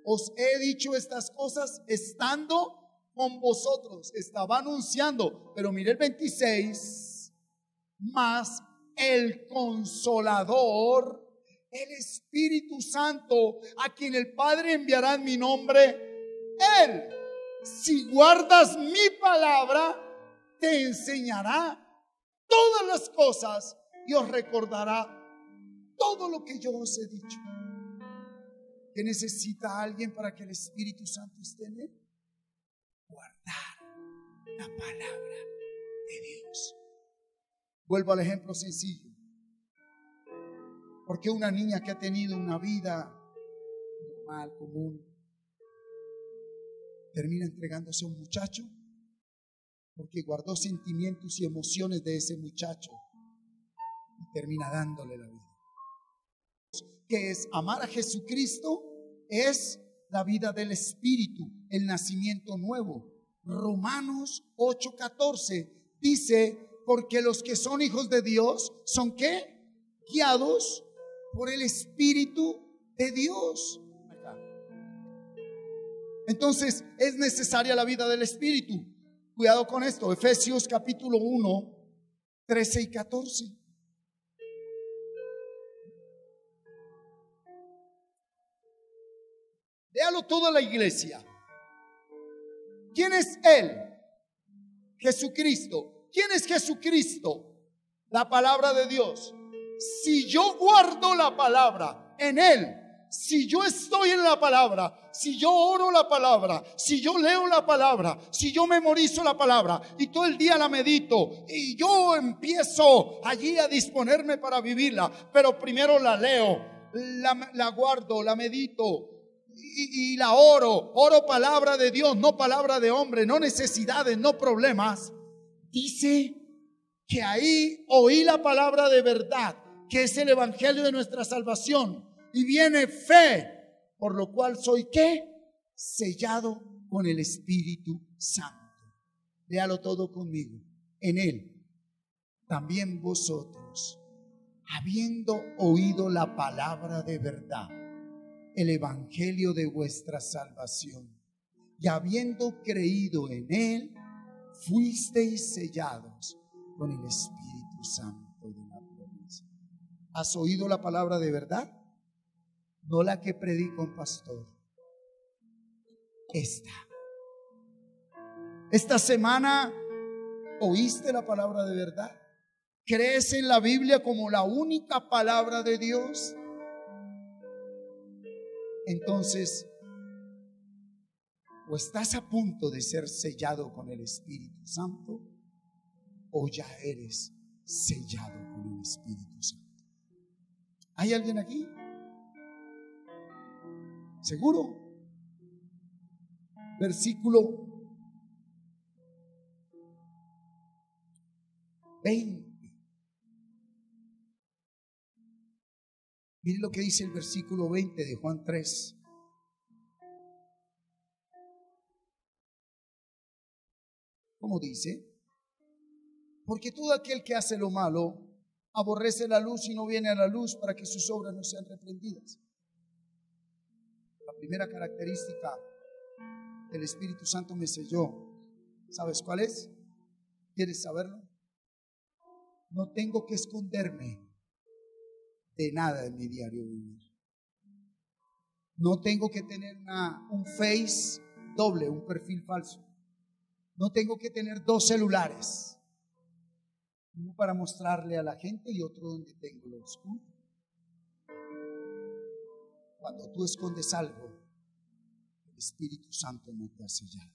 os he dicho estas cosas estando con vosotros. Estaba anunciando, pero mire el 26, más el Consolador, el Espíritu Santo, a quien el Padre enviará en mi nombre. Él, si guardas mi palabra, te enseñará todas las cosas y os recordará todo lo que yo os he dicho. ¿Qué necesita alguien para que el Espíritu Santo esté en él? Guardar la palabra de Dios. Vuelvo al ejemplo sencillo. Porque una niña que ha tenido una vida normal, común, termina entregándose a un muchacho porque guardó sentimientos y emociones de ese muchacho y termina dándole la vida. Que es amar a Jesucristo, es la vida del Espíritu, el nacimiento nuevo. Romanos 8:14 dice, porque los que son hijos de Dios son ¿qué? Guiados por el Espíritu de Dios. Entonces es necesaria la vida del Espíritu. Cuidado con esto, Efesios capítulo 1, 13 y 14. Léalo toda la iglesia. ¿Quién es Él? Jesucristo. ¿Quién es Jesucristo? La palabra de Dios. Si yo guardo la palabra en Él, si yo estoy en la palabra, si yo oro la palabra, si yo leo la palabra, si yo memorizo la palabra y todo el día la medito y yo empiezo allí a disponerme para vivirla, pero primero la leo, la guardo, la medito y la oro palabra de Dios, no palabra de hombre, no necesidades, no problemas. Dice que ahí oí la palabra de verdad, que es el evangelio de nuestra salvación. Y viene fe, por lo cual soy ¿qué? Sellado con el Espíritu Santo. Léalo todo conmigo. En Él también vosotros, habiendo oído la palabra de verdad, el evangelio de vuestra salvación, y habiendo creído en Él, fuisteis sellados con el Espíritu Santo de la promesa. ¿Has oído la palabra de verdad? No la que predica un pastor. Esta semana oíste la palabra de verdad. ¿Crees en la Biblia como la única palabra de Dios? Entonces, o estás a punto de ser sellado con el Espíritu Santo, o ya eres sellado con el Espíritu Santo. ¿Hay alguien aquí? ¿Seguro? Versículo 20. Mire lo que dice el versículo 20 de Juan 3. ¿Cómo dice? Porque todo aquel que hace lo malo aborrece la luz y no viene a la luz para que sus obras no sean reprendidas. La primera característica del Espíritu Santo me selló. ¿Sabes cuál es? ¿Quieres saberlo? No tengo que esconderme de nada en mi diario vivir. No tengo que tener un face doble, un perfil falso. No tengo que tener dos celulares. Uno para mostrarle a la gente y otro donde tengo lo oscuro. Cuando tú escondes algo, el Espíritu Santo no te ha sellado.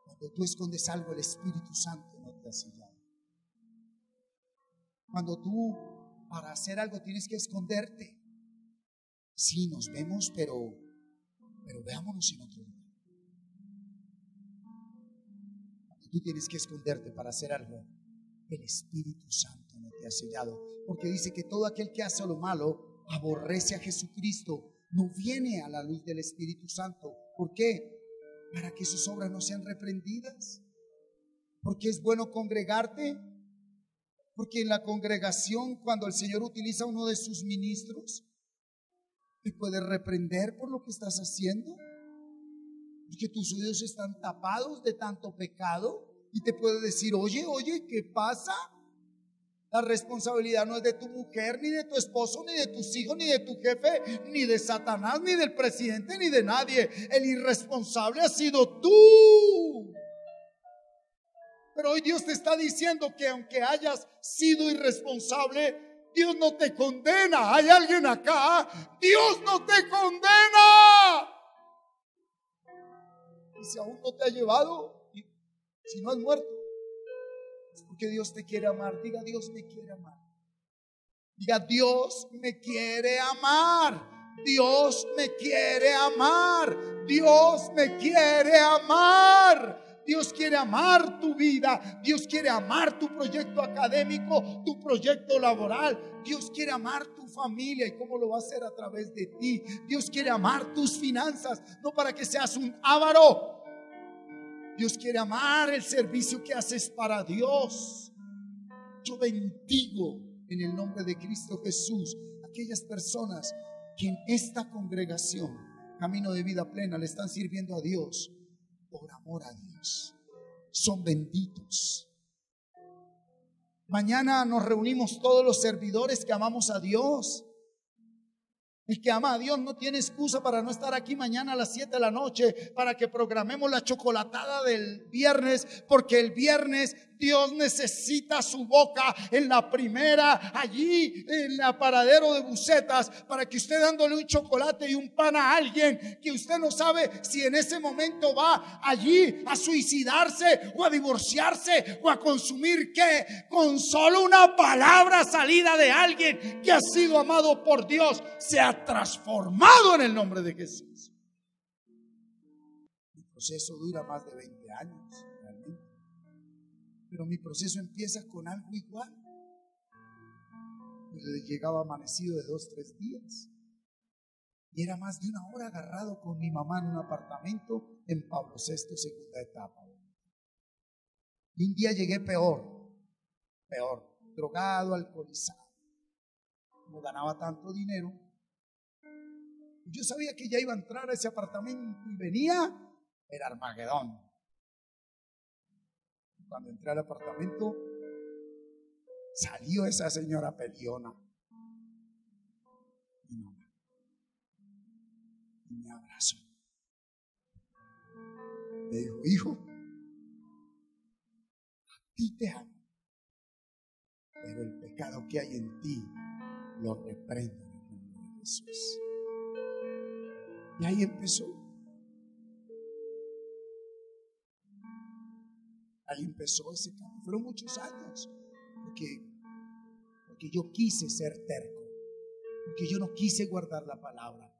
Cuando tú escondes algo, el Espíritu Santo no te ha sellado. Cuando tú para hacer algo tienes que esconderte. Sí, nos vemos, pero veámonos en otro lugar. Cuando tú tienes que esconderte para hacer algo, el Espíritu Santo no te ha sellado. Porque dice que todo aquel que hace lo malo aborrece a Jesucristo, no viene a la luz del Espíritu Santo. ¿Por qué? Para que sus obras no sean reprendidas. Porque es bueno congregarte. Porque en la congregación, cuando el Señor utiliza a uno de sus ministros, te puede reprender por lo que estás haciendo. Porque tus oídos están tapados de tanto pecado. Y te puede decir, oye, ¿qué pasa? La responsabilidad no es de tu mujer, ni de tu esposo, ni de tus hijos, ni de tu jefe, ni de Satanás, ni del presidente, ni de nadie. El irresponsable ha sido tú. Pero hoy Dios te está diciendo que aunque hayas sido irresponsable, Dios no te condena. ¿Hay alguien acá? Dios no te condena. Y si aún no te ha llevado, si no has muerto, es porque Dios te quiere amar. Diga, Dios me quiere amar. Diga, Dios me quiere amar. Dios me quiere amar. Dios me quiere amar. Dios quiere amar tu vida. Dios quiere amar tu proyecto académico, tu proyecto laboral. Dios quiere amar tu familia. ¿Y cómo lo va a hacer? A través de ti. Dios quiere amar tus finanzas, no para que seas un avaro. Dios quiere amar el servicio que haces para Dios. Yo bendigo en el nombre de Cristo Jesús aquellas personas que en esta congregación, Camino de Vida Plena, le están sirviendo a Dios por amor a Dios. Son benditos. Mañana nos reunimos todos los servidores que amamos a Dios. El que ama a Dios no tiene excusa para no estar aquí mañana a las 7 de la noche, para que programemos la chocolatada del viernes, porque el viernes Dios necesita su boca en la primera, allí en el paradero de Bucetas, para que usted dándole un chocolate y un pan a alguien que usted no sabe si en ese momento va allí a suicidarse o a divorciarse o a consumir qué, con solo una palabra salida de alguien que ha sido amado por Dios, se ha transformado en el nombre de Jesús. Mi proceso dura más de 20 años realmente, pero mi proceso empieza con algo igual. Yo llegaba amanecido de 2-3 días y era más de 1 hora agarrado con mi mamá en un apartamento en Pablo VI, segunda etapa. Y un día llegué peor, drogado, alcoholizado. No ganaba tanto dinero. Yo sabía que ya iba a entrar a ese apartamento y venía el Armagedón. Cuando entré al apartamento, salió esa señora peleona, mi mamá, y me abrazó. Me dijo, hijo, a ti te amo, pero el pecado que hay en ti lo reprendo en el nombre de Jesús. Y ahí empezó. Ahí empezó ese cambio. Fueron muchos años. Porque yo quise ser terco. Porque yo no quise guardar la palabra.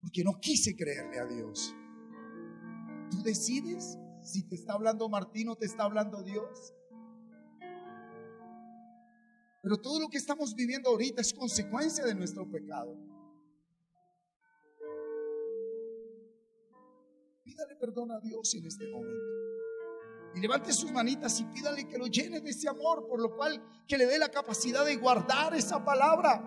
Porque no quise creerle a Dios. Tú decides si te está hablando Martín o te está hablando Dios. Pero todo lo que estamos viviendo ahorita es consecuencia de nuestro pecado. Pídale perdón a Dios en este momento. Y levante sus manitas y pídale que lo llene de ese amor, por lo cual que le dé la capacidad de guardar esa palabra.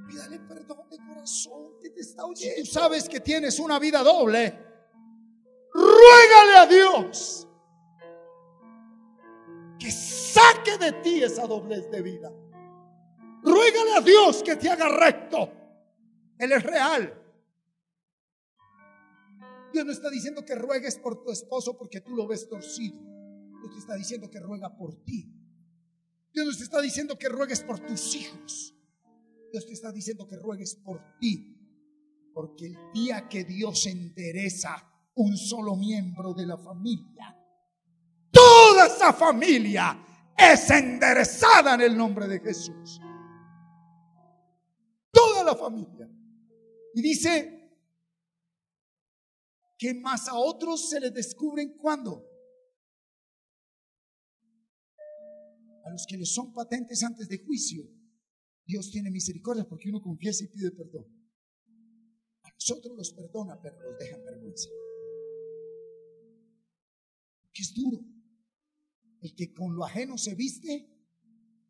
Pídale perdón de corazón que te está oyendo. Si tú sabes que tienes una vida doble, ruégale a Dios que saque de ti esa doblez de vida. Ruégale a Dios que te haga recto. Él es real. Dios no está diciendo que ruegues por tu esposo porque tú lo ves torcido. Dios te está diciendo que ruega por ti. Dios no te está diciendo que ruegues por tus hijos. Dios te está diciendo que ruegues por ti. Porque el día que Dios endereza un solo miembro de la familia, toda esa familia es enderezada en el nombre de Jesús. Toda la familia. Y dice que más a otros se les descubren ¿cuándo? A los que les son patentes antes de juicio. Dios tiene misericordia porque uno confiesa y pide perdón. A nosotros los perdona, pero los deja en vergüenza. Que es duro. El que con lo ajeno se viste,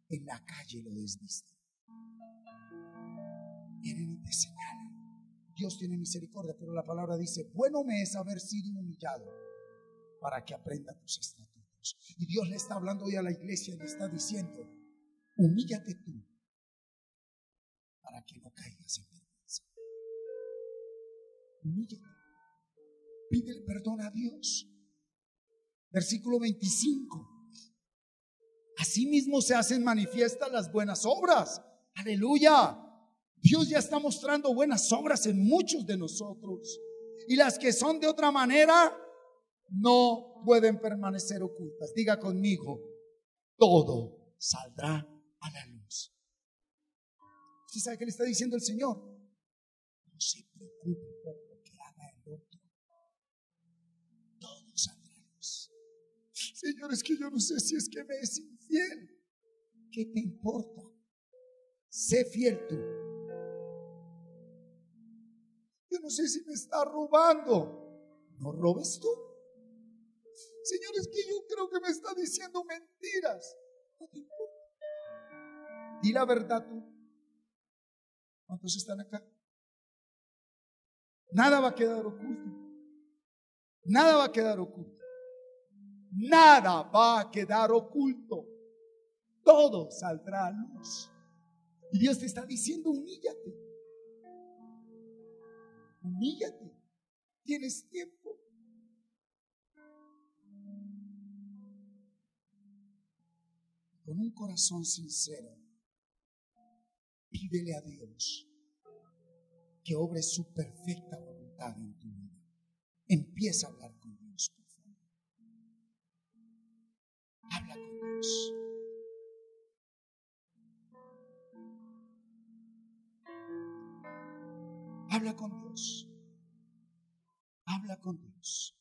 en la calle lo desviste. Vienen y te señalan. Dios tiene misericordia, pero la palabra dice: bueno me es haber sido humillado para que aprenda tus estatutos. Y Dios le está hablando hoy a la iglesia y le está diciendo: humíllate tú para que no caigas en vergüenza. Humíllate. Pídele perdón a Dios. Versículo 25. Asimismo se hacen manifiestas las buenas obras. Aleluya. Dios ya está mostrando buenas obras en muchos de nosotros. Y las que son de otra manera no pueden permanecer ocultas. Diga conmigo: todo saldrá a la luz. ¿Usted sabe qué le está diciendo el Señor? No se preocupe por lo que haga el otro. Todo saldrá a la luz. Señor, es que yo no sé si es que me es infiel. ¿Qué te importa? Sé fiel tú. Yo no sé si me está robando. No robes tú. Señor, es que yo creo que me está diciendo mentiras. No te importa. Di la verdad tú. ¿Cuántos están acá? Nada va a quedar oculto. Nada va a quedar oculto. Nada va a quedar oculto. Todo saldrá a luz. Y Dios te está diciendo: humíllate. Humíllate. Tienes tiempo. Con un corazón sincero, pídele a Dios que obre su perfecta voluntad en tu vida. Empieza a hablar con Dios, por favor. Habla con Dios. Habla con Dios. Habla con Dios.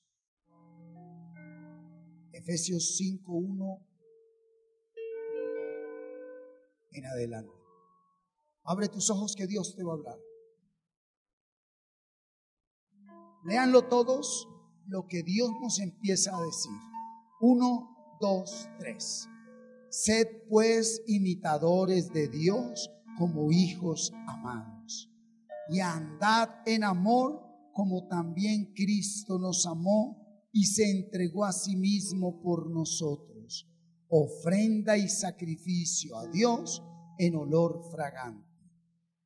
Efesios 5:1 en adelante. Abre tus ojos que Dios te va a hablar. Léanlo todos, lo que Dios nos empieza a decir. 1, 2, 3. Sed pues imitadores de Dios como hijos amados, y andad en amor como también Cristo nos amó y se entregó a sí mismo por nosotros, ofrenda y sacrificio a Dios en olor fragante.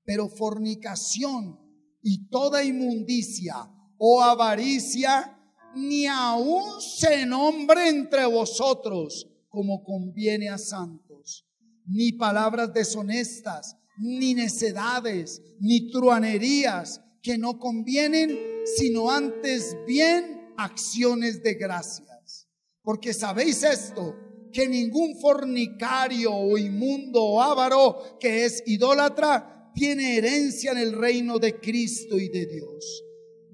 Pero fornicación y toda inmundicia o avaricia ni aun se nombre entre vosotros, como conviene a santos, ni palabras deshonestas, ni necedades, ni truanerías que no convienen, sino antes bien acciones de gracias. Porque sabéis esto, que ningún fornicario o inmundo o avaro que es idólatra tiene herencia en el reino de Cristo y de Dios.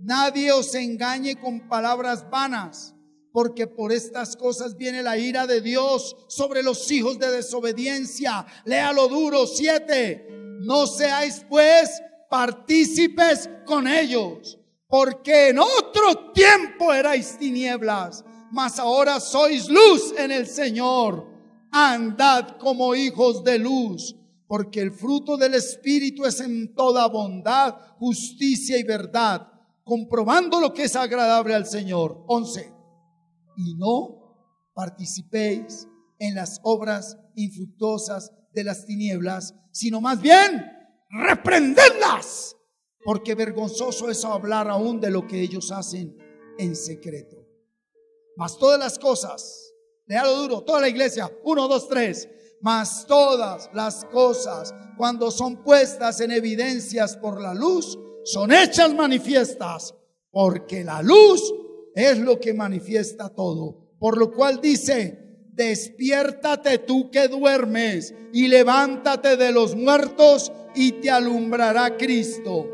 Nadie os engañe con palabras vanas, porque por estas cosas viene la ira de Dios sobre los hijos de desobediencia. Léalo duro. 7. No seáis pues partícipes con ellos, porque en otro tiempo erais tinieblas, mas ahora sois luz en el Señor. Andad como hijos de luz, porque el fruto del Espíritu es en toda bondad, justicia y verdad, comprobando lo que es agradable al Señor. 11. Y no participéis en las obras infructuosas de las tinieblas, sino más bien reprendedlas, porque vergonzoso es hablar aún de lo que ellos hacen en secreto. Mas todas las cosas, léalo duro, toda la iglesia, 1, 2, 3. Mas todas las cosas, cuando son puestas en evidencias por la luz, son hechas manifiestas, porque la luz es lo que manifiesta todo. Por lo cual dice: despiértate tú que duermes, y levántate de los muertos, y te alumbrará Cristo.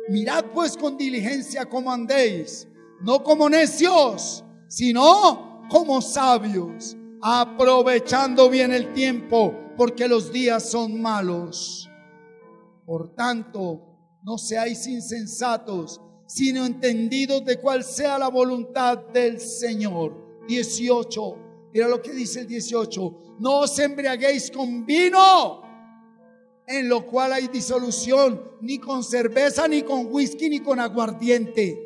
Mirad pues con diligencia cómo andéis, no como necios, sino como sabios, aprovechando bien el tiempo, porque los días son malos. Por tanto, no seáis insensatos, sino entendidos de cuál sea la voluntad del Señor. 18. Mira lo que dice el 18. No os embriaguéis con vino, en lo cual hay disolución, ni con cerveza, ni con whisky, ni con aguardiente.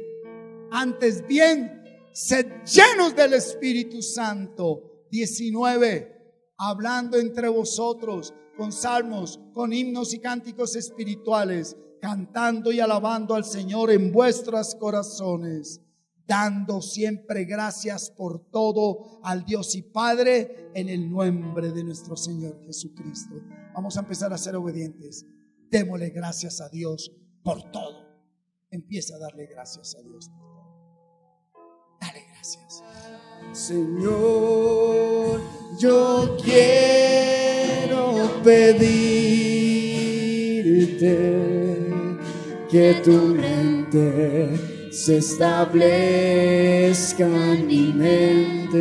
Antes bien, sed llenos del Espíritu Santo. 19. Hablando entre vosotros con salmos, con himnos y cánticos espirituales, cantando y alabando al Señor en vuestros corazones, dando siempre gracias por todo al Dios y Padre, en el nombre de nuestro Señor Jesucristo. Vamos a empezar a ser obedientes. Démosle gracias a Dios por todo. Empieza a darle gracias a Dios por todo. Dale gracias. Señor, yo quiero pedirte que tu mente se establezca en mi mente,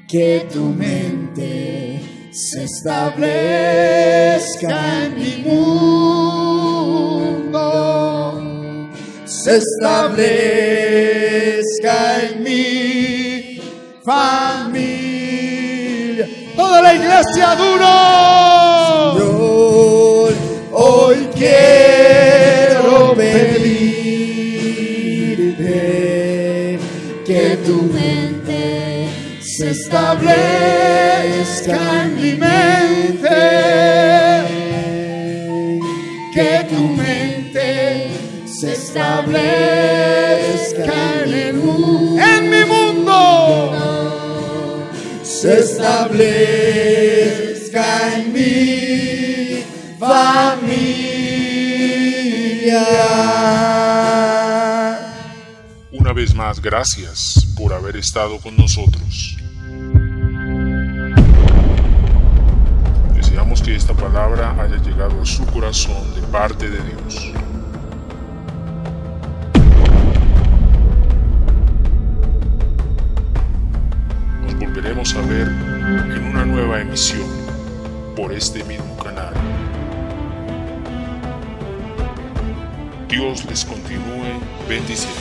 que tu mente se establezca en mi mundo, se establezca en mi familia. Toda la iglesia duro. Señor, hoy quiero pedirte que tu mente se establezca en mi mente, que tu mente se establezca en mi mundo, se establezca en mi familia. Una vez más, gracias por haber estado con nosotros. Deseamos que esta palabra haya llegado a su corazón de parte de Dios. Nos volveremos a ver en una nueva emisión por este mismo canal. Dios les continúe bendiciendo.